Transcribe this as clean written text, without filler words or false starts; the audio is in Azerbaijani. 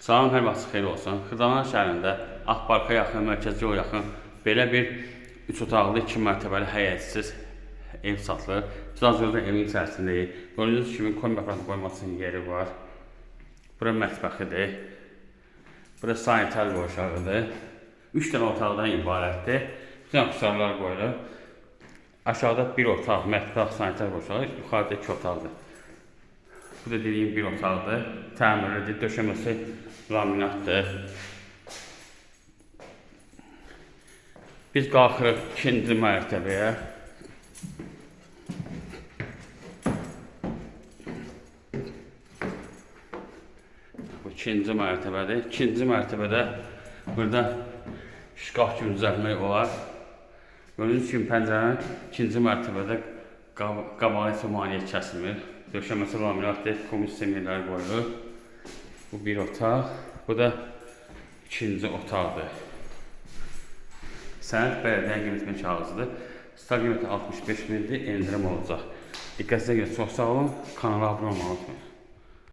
Salam, hər vaxt xeyir olsun. Xırdalan şəhərində Akbarka yaxın, mərkəzi yol yaxın belə bir 3 otaqlı 2 mərtəbəli həyətsiz ev satılır. Cazırda evin içərisindəyik. Gördüyünüz kimi kombi aparatını qoymasının yeri var. Bura mətbəxidir. Bura sanitar qovşağıdır. 3 dənə otaqdan ibarətdir. Bütün aksesuarlar qoyulur. Aşağıda bir otaq, mətbəx, sanitar qovşağı, yuxarıda 2 otaqdır. Bu da dediyim bir otaqdır. Təmirlidir, döşəməsi laminatdır. Biz qalxırıq 2-ci mərtəbəyə. Bu 2-ci mərtəbədir. 2-ci mərtəbədə burada şkaf kimi düzəltmək olar. Gördüyünüz kimi pəncərənin 2-ci mərtəbədə qabağı isə maneə kəsilmir. Döşəməsi laminatdır, komis semirlər qoyulur. Bu bir otaq, bu da 2-ci otaqdır. Sənəd bələdiyyə qiymətmə kağızıdır. Star qiyməti 65 mindir, endirim olacaq. Diqqətinizə görə çox sağ olun, kanala abunə olmağı unutmayın.